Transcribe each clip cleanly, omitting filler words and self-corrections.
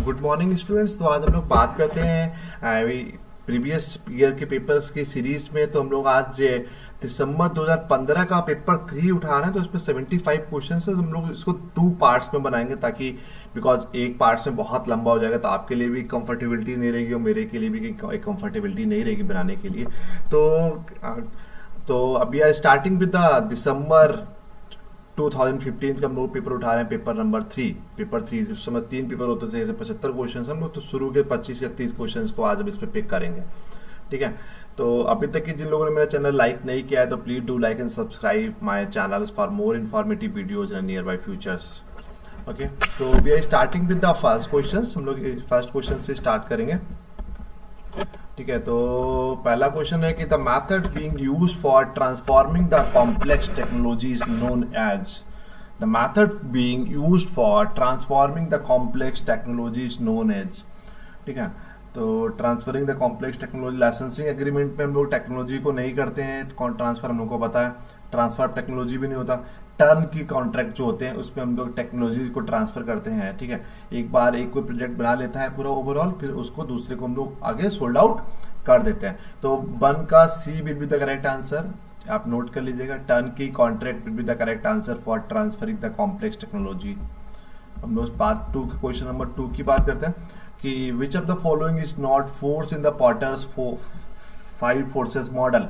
Good morning students. तो आज हम लोग बात करते हैं प्रीवियस ईयर के पेपर्स की सीरीज में। तो हम लोग आज दिसंबर 2015 का पेपर 3 उठा रहे हैं। तो इसमें 75 क्वेश्चन है। हम लोग इसको 2 पार्ट्स में बनाएंगे ताकि बिकॉज एक पार्ट्स में बहुत लंबा हो जाएगा तो आपके लिए भी कंफर्टेबिलिटी नहीं रहेगी और मेरे के लिए भी कंफर्टेबिलिटी नहीं रहेगी बनाने के लिए। तो अभी आज स्टार्टिंग विद दिसंबर 2015 का हम लोग पेपर उठा रहे हैं, पेपर नंबर 3। पेपर 3 उस समय 3 पेपर होते थे, 75 क्वेश्चन हम लोग तो शुरू के 25 या 30 क्वेश्चन को आज हम इसमें पिक करेंगे। ठीक है, तो अभी तक की जिन लोगों ने मेरा चैनल लाइक नहीं किया है तो please do like and subscribe my channel for more informative videos and near by futures. Okay, तो we are starting with the first question. हम लोग फर्स्ट क्वेश्चन से स्टार्ट करेंगे। ठीक है, तो पहला क्वेश्चन है कि the method being used for transforming the complex technology is known as. The method being used for transforming the complex technology is known as. ठीक है, तो transferring the complex technology, licensing agreement में हम लोग technology को नहीं करते हैं ट्रांसफर, हम लोग को पता है ट्रांसफर टेक्नोलॉजी भी नहीं होता। टर्न की कॉन्ट्रैक्ट जो होते हैं उसमें हम लोग टेक्नोलॉजी को ट्रांसफर करते हैं। ठीक है, एक बार एक कोई प्रोजेक्ट बना लेता है पूरा ओवरऑल, फिर उसको दूसरे को हम लोग आगे सोल्ड आउट कर देते हैं। तो 1 का C will be the correct answer, आप नोट कर लीजिएगा। Turnkey contract will be the correct answer for transferring the complex technology. हम लोग बात 2 क्वेश्चन नंबर 2 की बात करते हैं कि which of the following is not force in the Porter's 5 forces model.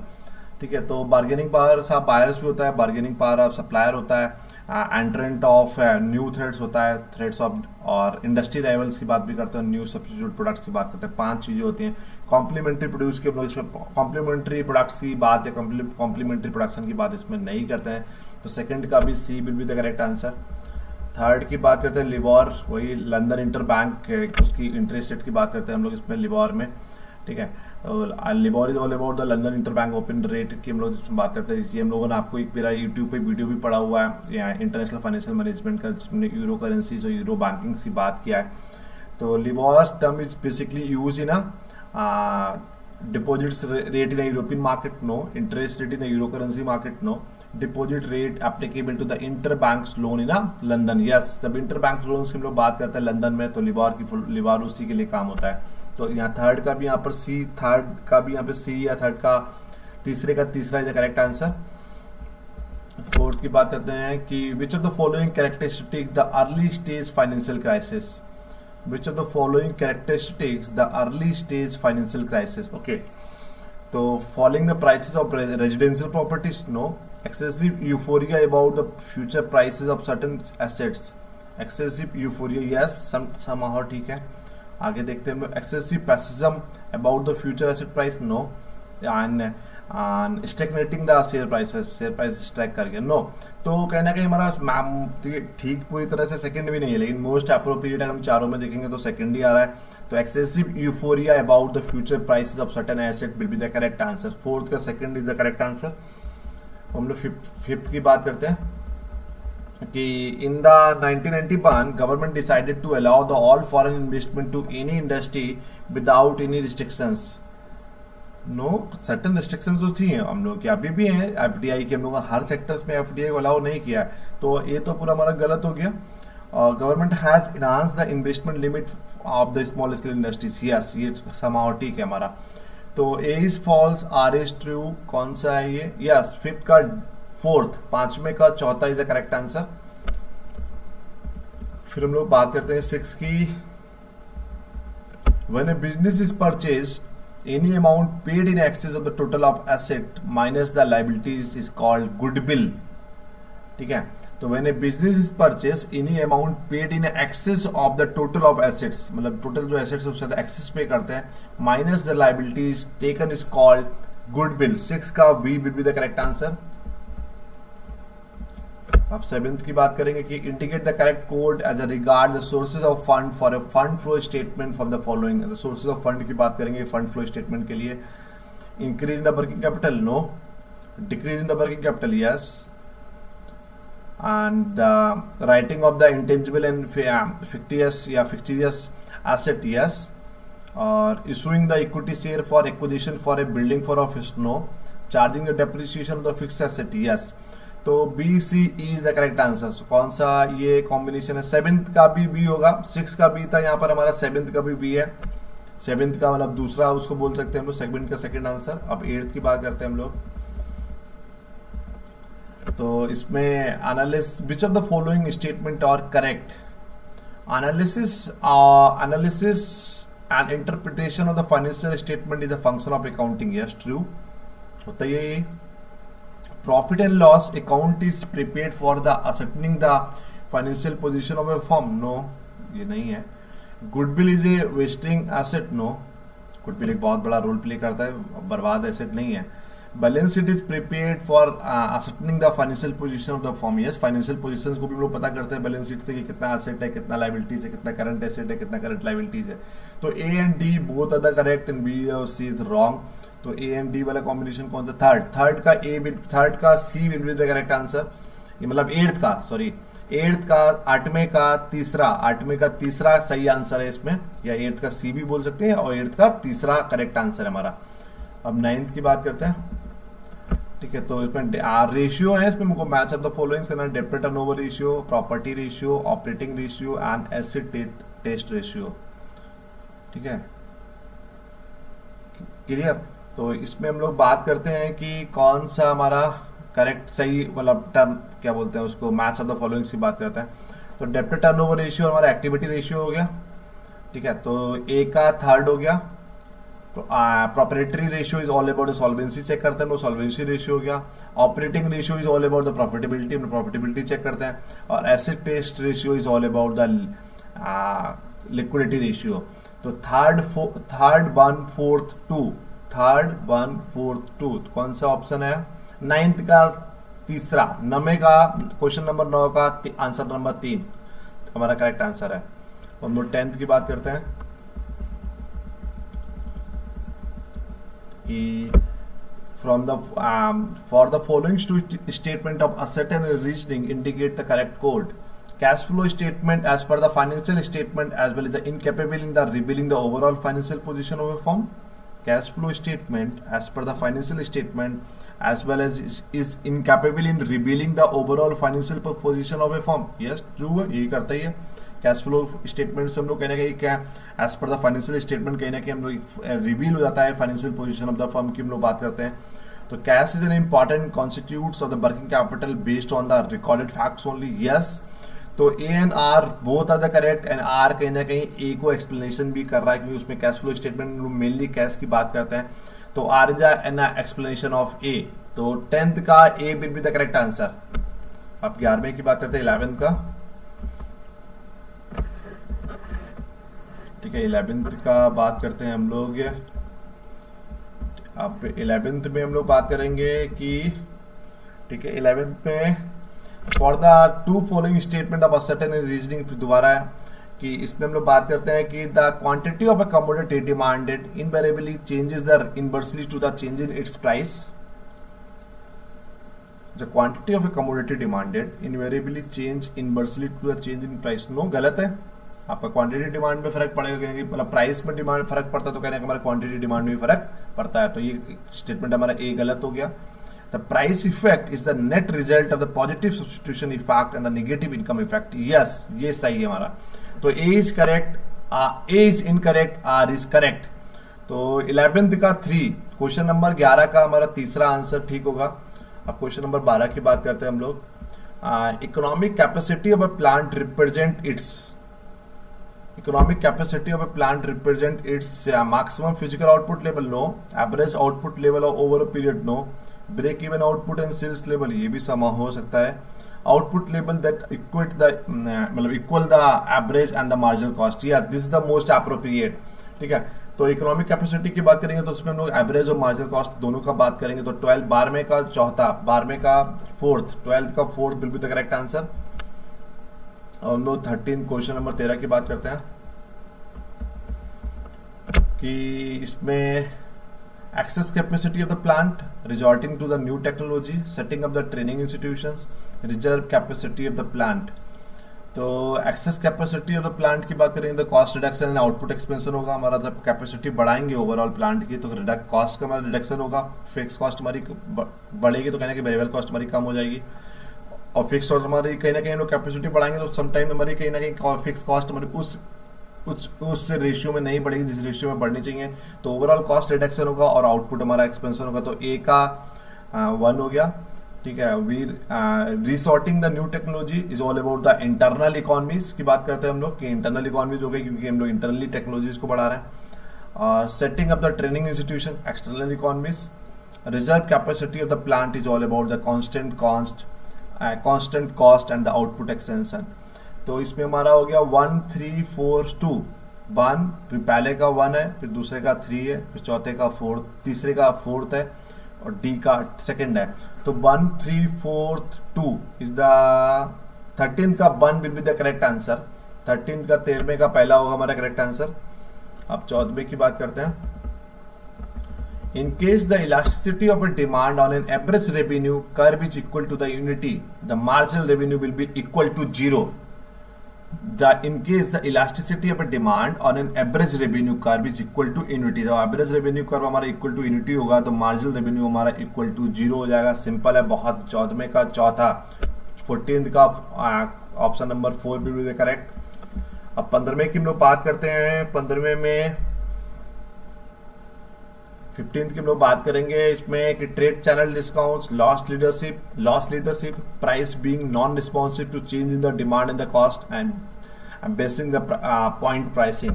ठीक है, तो बार्गेनिंग पावर ऑफ बायर्स भी होता है, बार्गेनिंग पावर ऑफ सप्लायर होता है, एंट्रेंट ऑफ न्यू थ्रेड्स होता है, थ्रेड्स ऑफ, और इंडस्ट्री राइवल्स की बात भी करते हैं, न्यू सब्स्टिट्यूट प्रोडक्ट्स की बात करते हैं। 5 चीजें होती हैं। कॉम्प्लीमेंट्री प्रोड्यूस के इसमें कॉम्प्लीमेंट्री प्रोडक्ट्स की बात या कॉम्प्लीमेंट्री प्रोडक्शन की बात इसमें नहीं करते हैं। तो सेकंड का भी C will be the correct answer. Third की बात करते हैं लिबॉर, वही लंदन इंटर बैंक उसकी इंटरेस्ट रेट की बात करते हैं हम लोग इसमें लिबॉर में। ठीक है, LIBOR is all about the London interbank open rate की हम लोग बात करते हैं। ये हम लोगों ने आपको एक मेरा यूट्यूब पे वीडियो भी पड़ा हुआ है इंटरनेशनल फाइनेंशियल मैनेजमेंट का, जिसमें यूरो करेंसी और यूरो बैंकिंग की बात किया है। तो LIBOR term is basically use in deposits rate in European market, no. Interest rate in euro currency market, no. Deposit rate applicable to the interbank loan in London, yes. जब interbank loan की हम लोग बात करते हैं London में तो लिबॉर उसी के लिए काम होता है। तो यहाँ थर्ड का भी यहाँ पर सी, थर्ड का भी यहाँ पे सी, या थर्ड का तीसरे का तीसरा is the correct answer. Fourth की बात करते हैं कि which of the following characteristics the early stage financial crisis. Which of the following characteristics the early stage financial crisis. Okay, तो following the prices of residential properties, no. Excessive euphoria about the future prices of certain assets, excessive euphoria, yes, somehow ठीक है। आगे देखते हैं excessive pessimism about the future asset price, no. And stagnating the share prices, share price strike करके, no. तो कहीं ना कहीं हमारा ठीक पूरी तरह से सेकंड भी नहीं है, लेकिन मोस्ट अप्रोप्रिएट हम चारों में देखेंगे तो सेकंड ही आ रहा है। तो excessive euphoria about the future prices of certain asset will be the correct answer. Fourth का second is the correct answer. हम लोग फिफ्थ की बात करते हैं कि in the 1991 government decided to allow the all foreign investment to any industry without any restrictions, no. Certain restrictions तो थी हम लोग की, अभी भी हैं एफडीआई के, हम लोग हर सेक्टर्स में एफडीआई को अलाउ नहीं किया है, तो ये तो पूरा हमारा गलत हो गया। Government has enhance the investment limit of the small scale industries, yes, ये समाव ठीक है हमारा। तो A is false, R is true, कौन सा है ये, यस। फिफ्थ का फोर्थ, पांचवें का चौथा इज द करेक्ट आंसर। फिर हम लोग बात करते हैं 6 की। When a business is purchase any amount paid in excess of the total of asset minus the liabilities is called goodwill. ठीक है, तो when a business is purchase any amount paid in excess of the total of assets, मतलब total जो assets है उससे excess pay करते हैं, minus the liabilities taken is called goodwill. 6 का B will be the correct answer. अब 7th की बात करेंगे कि indicate the correct code as a regard the sources of fund for a fund flow statement from the following. Sources of fund की बात करेंगे fund flow statement के लिए। Increase in the working capital, no. Decrease in the working capital, yes. And the writing off the intangible and fictitious asset, yes. और issuing the equity share for acquisition for a building for office, no. Charging the depreciation of the fixed asset, yes. तो B C E is the correct answer. कौन सा ये combination है? 7th का भी B होगा, 6 का बी था, यहाँ पर हमारा 7th का भी बी है। 7th का मतलब दूसरा उसको बोल सकते हैं हम लोग, सेगमेंट का सेकंड आंसर। अब 8th की बात करते हैं हम लोग। तो इसमें analysis which of the following statement are correct? Analysis and interpretation of the financial statement is a function of accounting. Yes true, होता ही है। Profit and loss account is prepared for the ascertaining the financial position of a firm. No, ये नहीं है। Goodwill is a wasting asset. No, goodwill एक बहुत बड़ा role play करता है, बर्बाद एसेट नहीं है। Balance sheet is prepared for ascertaining the financial position of the firm. Yes, financial positions को भी हम लोग पता करते हैं बैलेंस शीट से कि कितना एसेट है, कितना लायबिलिटीज है, कितना करंट एसेट है, कितना करंट लायबिलिटीज है। तो A and D both are the correct and B और सी इज रॉन्ग। तो ए एंड डी वाला कॉम्बिनेशन कौन सा? थर्ड का C will be the correct answer. ये मतलब 8th का, सॉरी 8th का, 8वें का तीसरा सही आंसर है इसमें, या 8th का सी भी बोल सकते हैं, और 8th का तीसरा करेक्ट आंसर है हमारा। अब 9th की बात करते हैं। ठीक है, तो इसमें रेशियो है, इसमें हमको मैच ऑफ द फॉलोइंग करना है। डेब्ट turnover ratio, property ratio, operating ratio and asset test ratio. ठीक है, क्लियर? तो इसमें हम लोग बात करते हैं कि कौन सा हमारा करेक्ट सही मतलब टर्म क्या बोलते हैं उसको, मैच ऑफ द फॉलोइंग की बात करते हैं। तो डेब्ट टर्नओवर रेशियो हमारा एक्टिविटी रेशियो हो गया। ठीक है, तो ए का थर्ड हो गया। तो proprietary ratio is all about the solvency check करते हैं, वो सॉल्वेंसी रेशियो हो गया। Operating ratio is all about the profitability, profitability check करते हैं। और asset test ratio is all about the liquidity ratio. तो थर्ड 1 4th 2 कौन सा ऑप्शन है? 9th का तीसरा, 9वें का क्वेश्चन नंबर 9 का आंसर नंबर 3 हमारा करेक्ट आंसर है। हम लोग 10th की बात करते हैं कि from the for the following statement of asset and reasoning indicate the correct code. Cash flow statement as per the financial statement as well as the incapable in the revealing the overall financial position of a firm. Cash flow statement as per the financial statement as well as is incapable in revealing the overall financial position of a firm. Yes, true है, यही करता ही है। Cash flow statement से हम लोग कहने का क्या, as per the financial statement कहीं ना कहीं हम लोग रिवील हो जाता है financial position of the firm की हम लोग बात करते हैं। तो cash is an important constituents of the working capital based on the recorded facts only. Yes, तो A and R both are the correct, and R कहीं ना कहीं ए को एक्सप्लेनेशन भी कर रहा है क्योंकि उसमें cash flow statement mainly cash की बात करते हैं। तो R is an explanation of A. तो 10th का A will be the correct answer. अब 11वें की बात करते हैं, 11th का। ठीक है, 11th का बात करते हैं हम लोग। अब 11th में हम लोग बात करेंगे कि ठीक है 11th में for the 2 following statement of ascertain reasoning, दोबारा है कि इसमें हम लोग बात करते हैं कि the quantity of a commodity demanded invariably changes the inversely to the change in its price. The quantity of a commodity demanded invariably change inversely to the change in price. No, गलत है। आपका quantity demand में फर्क पड़ेगा, कहने की मतलब price में डिमांड फर्क पड़ता है तो कहने का हमारा क्वांटिटी डिमांड में भी फर्क पड़ता है। तो ये स्टेटमेंट हमारा ए गलत हो गया। The price effect is the net result of the positive substitution effect and the negative income effect. Yes, ये सही है हमारा। तो A is correct, A is incorrect, R is correct. तो 11th का 3 क्वेश्चन नंबर 11 का हमारा तीसरा आंसर ठीक होगा। अब क्वेश्चन नंबर 12 की बात करते हैं हम लोग। Economic capacity of a plant represent it's economic capacity of a plant represent its maximum physical output level. No. Average output level over a period. No. Break even output and sales level, ये भी समा हो सकता है। output level that equate the मतलब equal the average and the marginal cost. Yeah, this is the most appropriate. ठीक है, तो इकोनॉमिक कैपेसिटी की बात करेंगे तो उसमें हम लोग एवरेज और मार्जिनल कॉस्ट दोनों का बात करेंगे। तो 12वें का चौथा, 12वें का 4th, 12th का 4th will be the correct answer. और हम लोग 13 क्वेश्चन नंबर 13 की बात करते हैं कि इसमें excess capacity of the plant resorting to the new technology, setting up the training institutions, reserve capacity of the plant. तो excess capacity of the plant की बात करेंगे तो cost reduction and output expansion होगा हमारा। जब कैपेसिटी बढ़ाएंगे overall plant की तो कॉस्ट का हमारा रिडक्शन होगा, फिक्स कॉस्ट हमारी बढ़ेगी तो कहना कि वेरिएबल कॉस्ट हमारी कम हो जाएगी। और फिक्स कॉस्ट हमारी कहीं ना कहीं हम लोग कैपेसिटी बढ़ाएंगे तो समटाइम हमारी कहीं ना कहीं फिक्स कॉस्ट हमारी उस रेशियो में नहीं बढ़ेगी जिस रेशियो में बढ़नी चाहिए। तो ओवरऑल कॉस्ट रिडक्शन होगा और आउटपुट हमारा एक्सपेंशन होगा। तो ए का 1 हो गया, ठीक है। We resorting the new technology is all about the internal economies की बात करते हैं हम लोग कि इंटरनल इकोनॉमीज हो गई क्योंकि हम लोग इंटरनली टेक्नोलॉजीज को बढ़ा रहे हैं। Setting up the training institution external economies. Reserve capacity of the plant is all about the constant cost and the output extension. तो इसमें हमारा हो गया 1 3 4 2 1, फिर पहले का 1 है, फिर दूसरे का 3 है, फिर चौथे का 4, तीसरे का 4th है और डी का 2nd है। तो 1 3 4 2 इज द 13th का 1 will be the correct answer. 13th का 13वें का पहला होगा हमारा करेक्ट आंसर। अब 14वें की बात करते हैं। In case the elasticity of a demand on an average revenue curve is equal to the unity, the marginal revenue will be equal to 0. In case the elasticity of a demand on an average revenue curve is equal to unity, तो average revenue curve हमारा equal to unity होगा तो marginal revenue हमारा equal to 0 हो जाएगा। Simple है बहुत। 14वें का चौथा, 14th का ऑप्शन नंबर 4 भी विल बी करेक्ट। अब 15वें की हम लोग बात करते हैं। 15वें में 15th की हम लोग बात करेंगे इसमें कि trade channel discounts, loss leadership, price being non responsive to change in the demand and the cost and basing the point pricing,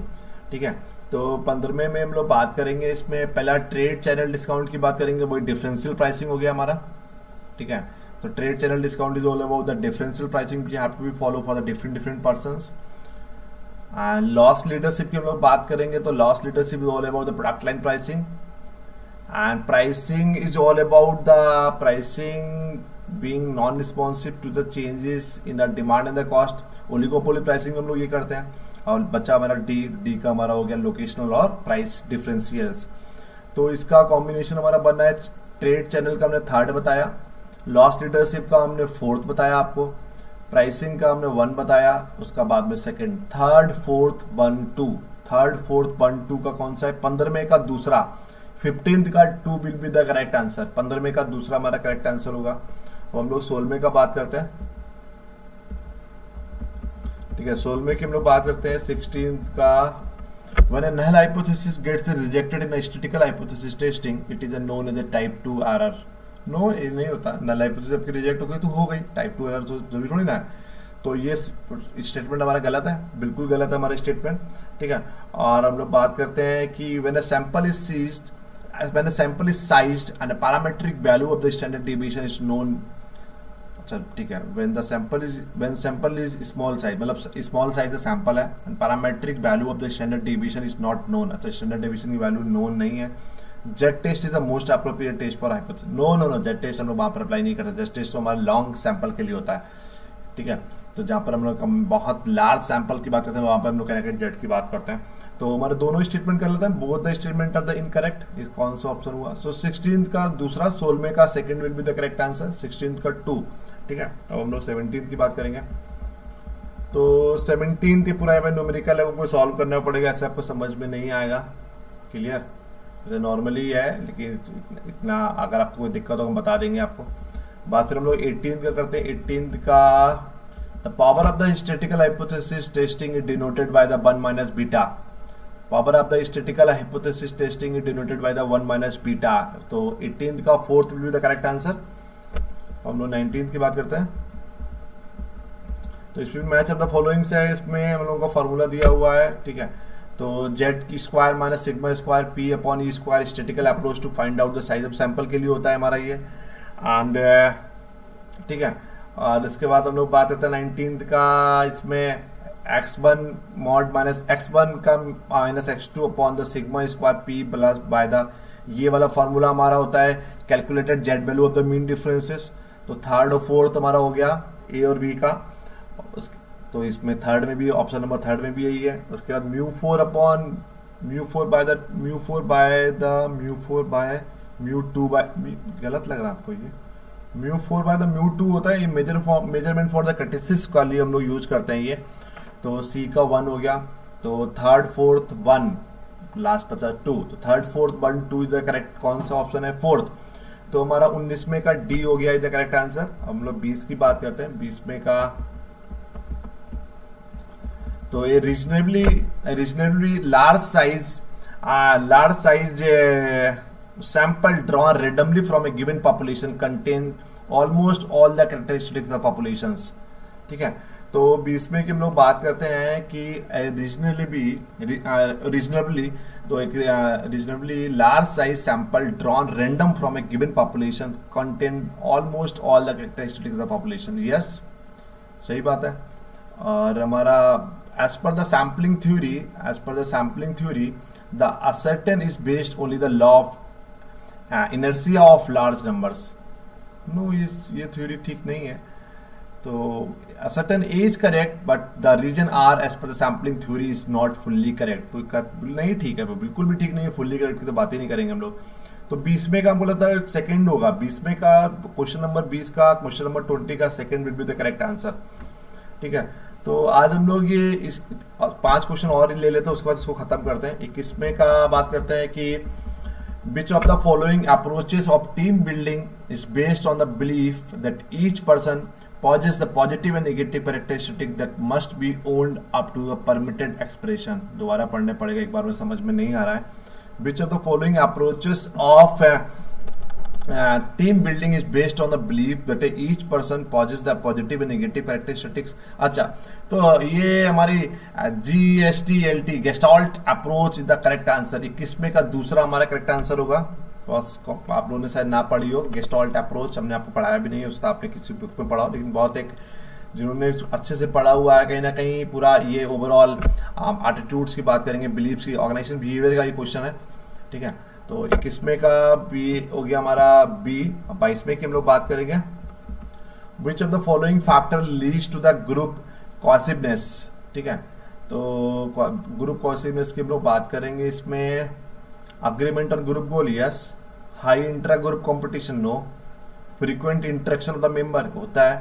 ठीक है। तो 15वें में हम लोग बात करेंगे इसमें पहला ट्रेड चैनल डिस्काउंट की बात करेंगे, वही डिफरेंशियल प्राइसिंग हो गया हमारा, ठीक है। तो trade channel discount is all about the differential pricing you have to be follow for the different persons. Loss leadership की हम लोग बात करेंगे तो loss leadership is all about the product line pricing and pricing is all about the pricing being non-responsive to the changes in the demand and the cost। Oligopoly pricing में हम लोग ये करते हैं। और बच्चा हमारा डी का हमारा हो गया लोकेशनल और प्राइस डिफरेंशियल्स। तो इसका कॉम्बिनेशन हमारा बनना है। ट्रेड चैनल का हमने 3rd बताया, लॉस लीडरशिप का हमने 4th बताया आपको, प्राइसिंग का हमने 1 बताया, उसका बाद में 2nd, 3rd 4th 1 2, 3rd 4th 1 2 का कौन सा है? 15वें का दूसरा। 15th का 2 will be the correct answer. 15वें का दूसरा हमारा करेक्ट आंसर होगा। अब हम लोग 16वें का बात करते हैं, ठीक है। 16वें की हम लोग बात करते हैं। 16th का when a null hypothesis gets rejected in a statistical hypothesis testing it is known as a type 2 error। No ये नहीं होता। null hypothesis आपकी रिजेक्ट हो गई तो हो गई, टाइप 2 एरर तो जरूरी थोड़ी ना है। तो ये स्टेटमेंट हमारा गलत है, बिल्कुल गलत है हमारा स्टेटमेंट, ठीक है। और हम लोग बात करते हैं कि when a sample is sized and a parametric value of the standard deviation is known। अच्छा ठीक है। when sample is small size, मतलब small size का सैंपल है and parametric value of the standard deviation is not known। अच्छा standard deviation की value known नहीं है। Z test is the most appropriate test for hypothesis। No Z test हम लोग वहां पर अप्लाई नहीं करते। Z test तो हमारा लॉन्ग सैंपल के लिए होता है, ठीक है। तो जहां पर हम लोग बहुत लार्ज सैंपल की बात करते हैं वहां पर हम लोग Z की बात करते हैं। तो हमारे दोनों स्टेटमेंट कर लेते हैं। Both the statement are the incorrect. इस कौन सा ऑप्शन हुआ? सो 16th का दूसरा, 16वें का 2nd will be the correct answer. 16th का 2, ठीक है। अब हम लोग 17th की बात करेंगे। तो 17th ये पूरा न्यूमेरिकल है, वो सॉल्व करना पड़ेगा, ऐसे आपको समझ में नहीं आएगा। क्लियर? जैसे नॉर्मली है, लेकिन इतना अगर आपको कोई दिक्कत हो हम बता देंगे आपको। बात फिर हम लोग 18th का करते हैं। 18th का the power of the statistical hypothesis testing is denoted by the 1 minus beta. Power of the statistical hypothesis testing is denoted by the 1 minus beta. तो 18th का 4th will be the correct answer. हम लोग 19th की बात करते हैं। तो इसमें मैच ऑफ द फॉलोइंग से है, इसमें हम लोगों का फॉर्मूला दिया हुआ है, ठीक है। तो जेड की square minus sigma square P upon E square statistical approach to find out the size of sample के लिए होता है हमारा ये, एंड ठीक है। और इसके बाद हम लोग बात करते हैं 19th का। इसमें x1 मॉड माइनस x1 का minus x2 upon the sigma square P plus by the, ये वाला फॉर्मूला हमारा होता है calculated Z value of the mean differences. तो 3rd और 4th हमारा हो गया ए और बी का। तो इसमें 3rd में भी, ऑप्शन नंबर 3rd में भी यही है। उसके बाद म्यू4 अपॉन म्यू4 बाय म्यू2 बाय, गलत लग रहा है आपको ये? म्यू4 बाय द म्यू2 होता है, ये मेजरमेंट फॉर द कैटेसिस का लिए हम लोग यूज करते हैं ये। तो सी का 1 हो गया। तो 3rd 4th 1, लास्ट बचा 2। तो 3rd 4th 1 2 is the correct. कौन सा ऑप्शन है? 4th। तो हमारा 19वें का डी हो गया इज द करेक्ट आंसर। हम लोग 20 की बात करते हैं। 20वें का तो ये reasonably large size sample drawn randomly from A given population contain almost all the characteristics of populations. ठीक है, तो 20वें की हम लोग बात करते हैं कि reasonably large size sample drawn random from A given population contain almost all the characteristics of population. Yes, सही बात है। और हमारा as per the sampling theory, the ascertain is based only the law of inertia of large numbers. No, ये theory ठीक नहीं है। तो ascertain is correct, but the region R as per the sampling theory is not fully correct. तो नहीं ठीक है, बिल्कुल भी ठीक नहीं है। फुल्ली करेक्ट की तो बात ही नहीं करेंगे हम लोग। तो 20वें का हम बोला था सेकंड होगा। 20वें का क्वेश्चन नंबर 20 का क्वेश्चन नंबर 20 का second will be the correct answer. ठीक है, तो आज हम लोग ये इस 5 क्वेश्चन और ले लेते हैं, उसके बाद इसको खत्म करते हैं। 21वें का बात करते हैं कि which of the following approaches of team building is based on the belief that each person possesses the positive and negative characteristic that must be owned up to a permitted expression। दोबारा पढ़ने पड़ेगा, एक बार में समझ में नहीं आ रहा है। Which of the following approaches of team building is based on the belief that each person possesses the positive and negative characteristics. अच्छा, तो ये हमारी GSTLT gestalt approach is the correct answer. 21वें का दूसरा हमारा करेक्ट आंसर होगा। बस आप लोगों ने शायद ना पढ़ी हो गेस्टाल्ट अप्रोच, हमने आपको पढ़ाया भी नहीं है, उसका आपने किसी बुक में पढ़ा हो, लेकिन बहुत एक जिन्होंने अच्छे से पढ़ा हुआ है कहीं ना कहीं पूरा ये ओवरऑल एटीट्यूड्स की बात करेंगे, बिलीव्स की, ऑर्गेनाइजेशन बिहेवियर का ये क्वेश्चन है। ठीक है, तो 21वें का बी हो गया हमारा बी। 22वें की हम लोग बात करेंगे। Which of the following factor leads to the group cohesiveness. ठीक है, तो ग्रुप कॉसिवनेस की हम लोग बात करेंगे। इसमें agreement on group goal, yes. High intra group competition, no. Frequent interaction of the member, होता है।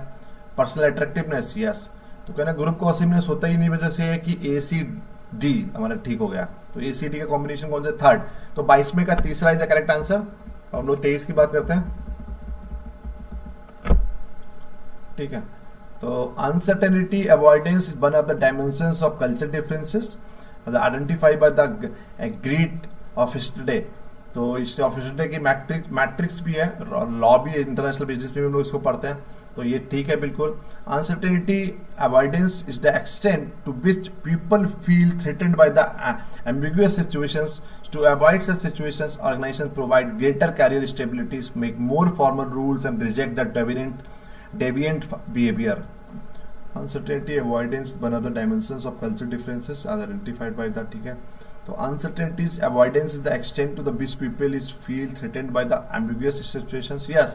Personal attractiveness, yes. तो कहना ग्रुप कॉसिवनेस होता ही नहीं, वजह से है कि ACD हमारा ठीक हो गया। तो ACD का कॉम्बिनेशन कौन सा? थर्ड। तो 22वें का तीसरा इज द करेक्ट आंसर। हम लोग 23 की बात करते हैं। ठीक है, तो uncertainty avoidance is one of the dimensions of culture differences identified by the greed of yesterday. तो इससे ऑफ यस्टरडे की मैट्रिक्स भी है, लॉ भी है, इंटरनेशनल बिजनेस में भी हम लोग इसको पढ़ते हैं, तो ये ठीक है बिल्कुल। Uncertainty avoidance is the extent to which people feel threatened by the ambiguous situations. To avoid such situations, organizations provide greater career stability, make more formal rules, and reject the deviant behavior. Uncertainty avoidance, one of the dimensions of cultural differences, as identified by that. ठीक है, तो uncertainties avoidance is the extent to the which people is feel threatened by the ambiguous situations. Yes,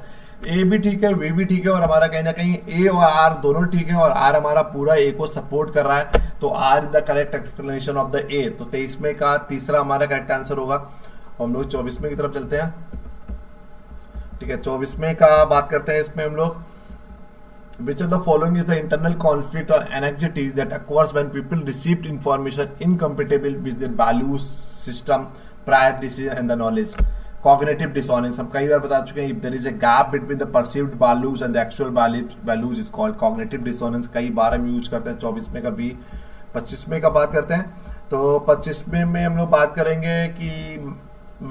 ए भी ठीक है, वे भी ठीक है, और हमारा कहीं ना कहीं ए और आर दोनों ठीक है, और आर हमारा पूरा ए को सपोर्ट कर रहा है, तो R is the correct explanation of the A. तो 23वें का तीसरा हमारा करेक्ट आंसर होगा। हम लोग 24वें की तरफ चलते हैं। ठीक है, 24वें का बात करते हैं। इसमें हम लोग which of the following is the internal conflict or anxieties that occurs when people received information incompatible with their values system, prior decision and the knowledge? Cognitive dissonance, हम कई बार बता चुके हैं। if there is a gap between the perceived values and the actual values is called cognitive dissonance। कई बार हम use करते हैं। 24वें का बी। 25वें का बात करते हैं। तो 25वें में हम लोग बात करेंगे कि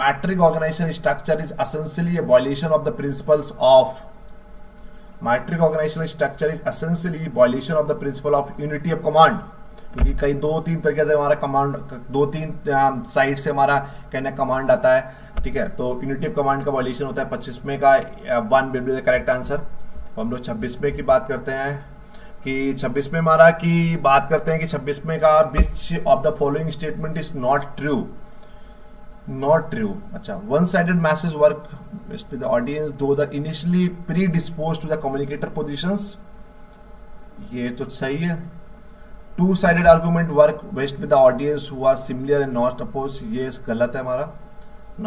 matrix organisation structure is essentially a violation of the principles of matrix organisation structure is essentially violation of the principle of unity of command, क्योंकि कई 2-3 तरीके से हमारा कमांड, 2-3 साइड से हमारा कहना कमांड आता है। ठीक है, तो यूनिटी ऑफ कमांड का वायलेशन होता है। 25वें का 1 will be the correct answer. हम लोग 26वें की बात करते हैं कि 26वें हमारा की बात करते हैं कि 26वें का विच of the following statement is not true. Not true। अच्छा, one-sided message work best with the audience though the initially predisposed to the communicator positions, ये तो सही है। Two-sided argument work best with the audience who are similar and not opposed, ये गलत है हमारा,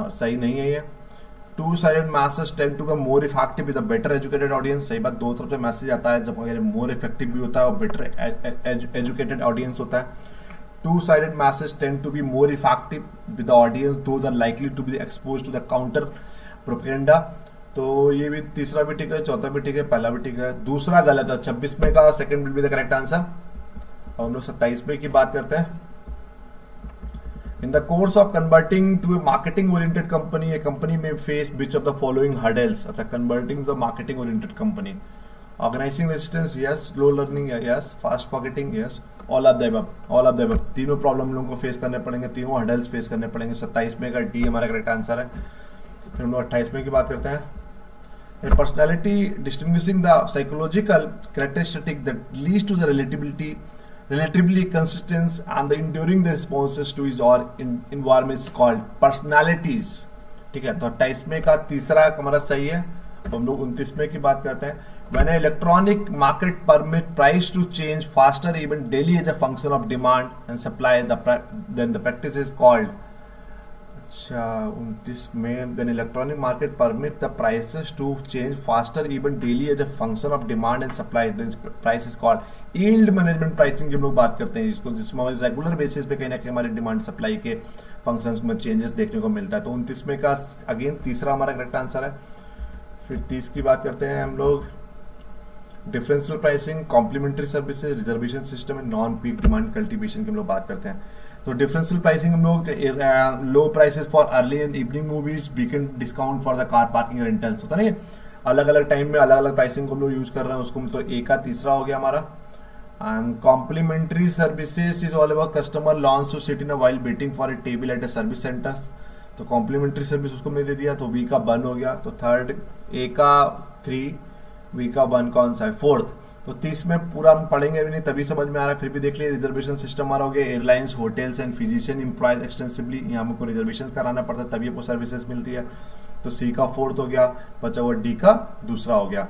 सही नहीं है ये। Two-sided messages tend to be more effective with a better educated audience, सही बात। दो तरफ से मैसेज आता है, जब अगर more effective भी होता है और better educated audience होता है। Two-sided messages tend to be more effective with the audience, though they're likely to be exposed to the counter propaganda। तो ये भी तीसरा भी ठीक है, चौथा भी ठीक है, पहला भी ठीक है, दूसरा गलत है। 26 में का second will be the correct answer. अब हम लोग 27 में की बात करते हैं। In the course of converting to a marketing-oriented company, a company may face which of the following hurdles? अच्छा, converting to a marketing-oriented company. Organizing resistance, yes. Slow learning, yes. Fast forgetting, yes. All of the above. All of the above. तीनों problem लोगों को face करने पड़ेंगे, तीनों hurdles face करने पड़ेंगे। 27 में का डी हमारा करेक्ट आंसर है। फिर हम लोग 28 में की बात करते हैं। A personality distinguishing the psychological characteristic that leads to the relatively consistent and the enduring the responses to his or environment is called personalities। ठीक है, तो 28 में का तीसरा हमारा सही है। तो हम लोग 29 में की बात करते हैं। When an electronic market permit price to change faster even daily as a function of demand and supply, then the practice is called। अच्छा, 29 में when electronic market permit the prices to change faster even daily as a function of demand and supply, then price is called yield management pricing। जब लोग बात करते हैं इसको, जिसमें हमारे रेगुलर बेसिस पे कहीं ना कहीं हमारे डिमांड सप्लाई के फंक्शंस में चेंजेस देखने को मिलता है। तो 29 में का अगेन तीसरा हमारा करेक्ट आंसर है। फिर 30 की बात करते हैं हम लोग। Differential pricing, complementary services, reservation system and non peak demand cultivation की हम लोग बात करते हैं। तो डिफरेंशियल प्राइसिंग हम लोग low prices for early and evening movies, weekend discount for the car parking rentals होता नहीं, अलग अलग टाइम में अलग अलग प्राइसिंग को हम लोग यूज कर रहे हैं उसको। तो ए का तीसरा हो गया हमारा। And complementary services is all about customer lounge to sit in while waiting for a table at a service centre. तो कॉम्प्लीमेंट्री सर्विस उसको मैंने दे दिया, तो वी का 1 हो गया। तो थर्ड ए का 3, वी का 1 कौन सा है? 4th। तो 30 में पूरा हम पढ़ेंगे भी नहीं, तभी समझ में आ रहा है, फिर भी देख लिए। रिजर्वेशन सिस्टम हमारा हो गया। Airlines, hotels and physician employees extensively, यहाँ हमको रिजर्वेशन कराना पड़ता है तभी आपको सर्विसेज मिलती है। तो सी का 4th हो गया, बचा हुआ डी का दूसरा हो गया।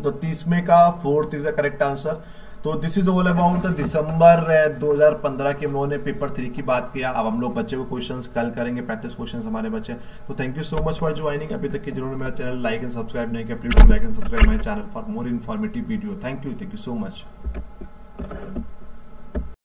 तो 30 में का 4th is the correct answer. तो this is all about the December 2015 के हम लोगों ने पेपर 3 की बात किया। अब हम लोग बच्चे को क्वेश्चंस कल करेंगे, 35 क्वेश्चंस हमारे बच्चे। तो thank you so much for joining. अभी तक के जिन्होंने मेरा चैनल लाइक एंड सब्सक्राइब नहीं किया, please like and subscribe my channel for more informative video. Thank you so much.